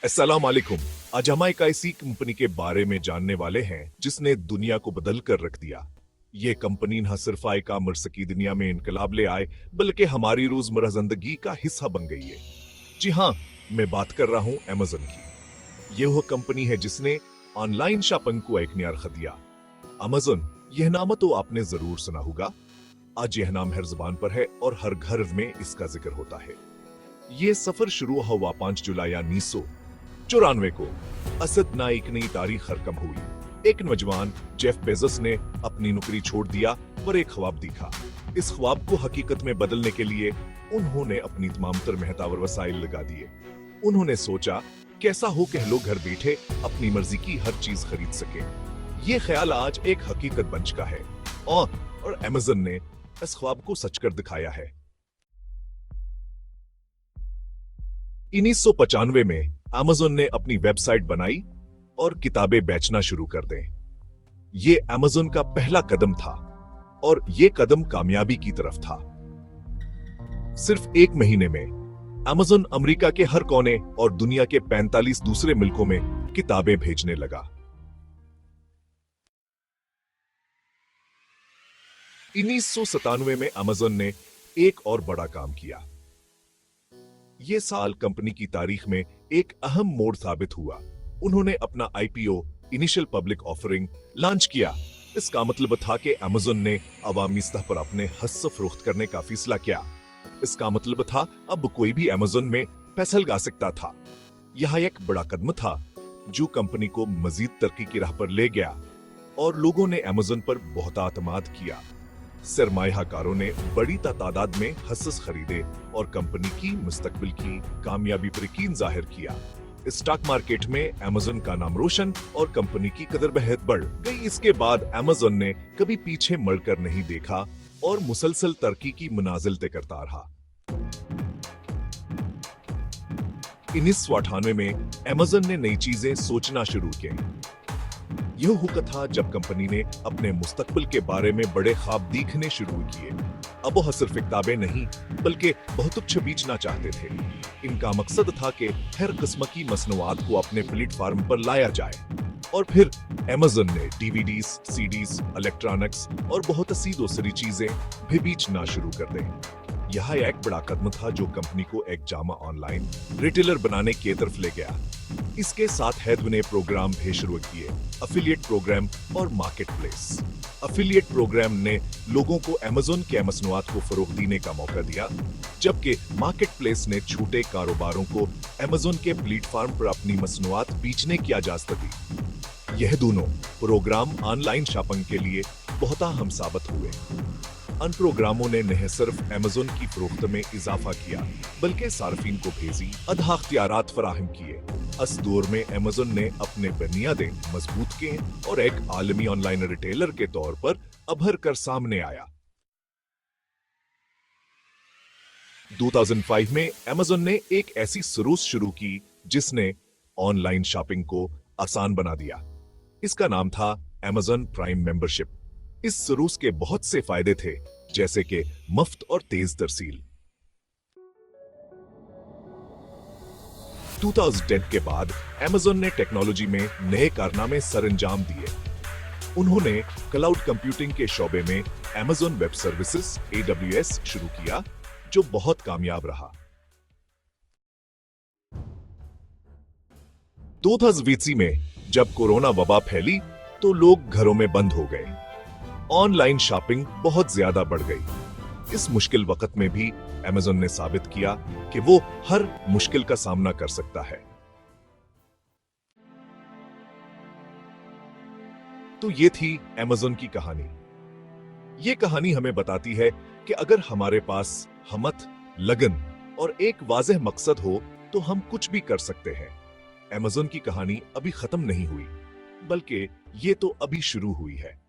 अस्सलाम वालेकुम। आज हम एक ऐसी कंपनी के बारे में जानने वाले हैं जिसने दुनिया को बदल कर रख दिया। ये कंपनी न सिर्फ आय का की दुनिया में इनकलाब ले आए बल्कि हमारी रोजमर्रा जिंदगी का हिस्सा बन गई है। जी हाँ, मैं बात कर रहा हूँ अमेज़न की। ये वो कंपनी है जिसने ऑनलाइन शॉपिंग को एक नया रख दिया। अमेज़न, यह नाम तो आपने जरूर सुना होगा। आज यह नाम हर जुबान पर है और हर घर में इसका जिक्र होता है। ये सफर शुरू हुआ 5 जुलाई 1994 को। असद नाइक नई तारीख रकम हुई। एक नौजवान जेफ बेजोस ने अपनी नौकरी छोड़ दिया और एक ख्वाब देखा। इस ख्वाब को हकीकत में बदलने के लिए उन्होंने अपनी तमाम तर महतावर वसाइल लगा दिए। उन्होंने सोचा, कैसा हो कि लोग घर बैठे अपनी मर्जी की हर चीज खरीद सके। ये ख्याल आज एक हकीकत बन चुका है और अमेज़न ने इस ख्वाब को सच कर दिखाया है। 1995 में अमेज़न ने अपनी वेबसाइट बनाई और किताबें बेचना शुरू कर दें। ये अमेज़न का पहला कदम था और ये कदम कामयाबी की तरफ था। सिर्फ एक महीने में अमेज़न अमेरिका के हर कोने और दुनिया के 45 दूसरे मुल्कों में किताबें भेजने लगा। 1997 में अमेज़न ने एक और बड़ा काम किया। ये साल कंपनी की तारीख में एक अहम मोड़ साबित हुआ। उन्होंने अपना IPO, initial public offering, launch किया। इसका मतलब था कि अमेज़न ने अवामी सतह पर अपने हिस्सा फरोख्त करने का फैसला किया। इसका मतलब था अब कोई भी अमेज़न में पैसा लगा सकता था। यह एक बड़ा कदम था जो कंपनी को मजीद तरक्की की राह पर ले गया और लोगों ने अमेज़न पर बहुत एतमाद किया। सरमायाकारों ने बड़ी तादाद में हिस्से खरीदे और कंपनी की मुस्तकबिल की कामयाबी पर यकीन जाहिर किया। स्टॉक मार्केट में अमेज़न का नाम रोशन और कंपनी की कदर बेहद बढ़ गई। इसके बाद अमेज़न ने कभी पीछे मुड़कर नहीं देखा और मुसलसल तरक्की की मनाजिल तय करता रहा। 1998 में अमेज़न ने नई चीजें सोचना शुरू की। यह हुआ था जब कंपनी ने अपने मुस्तकबिल के बारे में बड़े ख्वाब देखने शुरू किए। अब वह सिर्फ किताबें नहीं बल्कि बहुत कुछ बेचना चाहते थे। इनका मकसद था कि हर किस्म की मसनूआत को अपने प्लेटफॉर्म पर लाया जाए। और फिर अमेज़न ने डीवीडीज, सीडीज, इलेक्ट्रॉनिक्स और बहुत सी दूसरी चीजें भी बेचना शुरू कर दी। यह एक बड़ा कदम था जो कंपनी को एक जामा ऑनलाइन रिटेलर बनाने की तरफ ले गया। इसके साथ हैद ने प्रोग्राम भी शुरू किए, अफिलिएट प्रोग्राम और मार्केट प्लेस। अफिलिएट प्रोग्राम ने लोगों को अमेज़न के मसनूआत को फरोग देने का मौका दिया, जबकि मार्केट प्लेस ने छोटे कारोबारों को अमेज़न के प्लेटफॉर्म पर अपनी मसनूआत बेचने की इजाजत दी। यह दोनों प्रोग्राम ऑनलाइन शॉपिंग के लिए बहुत अहम साबित हुए। उन प्रोग्रामों ने न सिर्फ अमेज़न की फरोख्त में इजाफा किया बल्कि सार्फिन को भेजी अदहा इख्तियारात फराहम किए। इस दौर में अमेज़न ने अपने बुनियादें मजबूत किए और एक आलमी ऑनलाइन रिटेलर के तौर पर उभर कर सामने आया। 2005 में अमेज़न ने एक ऐसी सर्विस शुरू की जिसने ऑनलाइन शॉपिंग को आसान बना दिया। इसका नाम था अमेज़न प्राइम मेंबरशिप। इस सर्विस के बहुत से फायदे थे, जैसे कि मुफ्त और तेज तरसील। 2010 के बाद अमेज़न ने टेक्नोलॉजी में नए कारनामे सरअंजाम दिए। उन्होंने क्लाउड कंप्यूटिंग के शोबे में अमेज़न वेब सर्विसेज AWS शुरू किया, जो बहुत कामयाब रहा। 2020 में जब कोरोना वबा फैली तो लोग घरों में बंद हो गए। ऑनलाइन शॉपिंग बहुत ज्यादा बढ़ गई। इस मुश्किल वक्त में भी अमेज़न ने साबित किया कि वो हर मुश्किल का सामना कर सकता है। तो ये थी अमेज़न की कहानी। ये कहानी हमें बताती है कि अगर हमारे पास हिम्मत, लगन और एक वाज़ेह मकसद हो तो हम कुछ भी कर सकते हैं। अमेज़न की कहानी अभी खत्म नहीं हुई, बल्कि ये तो अभी शुरू हुई है।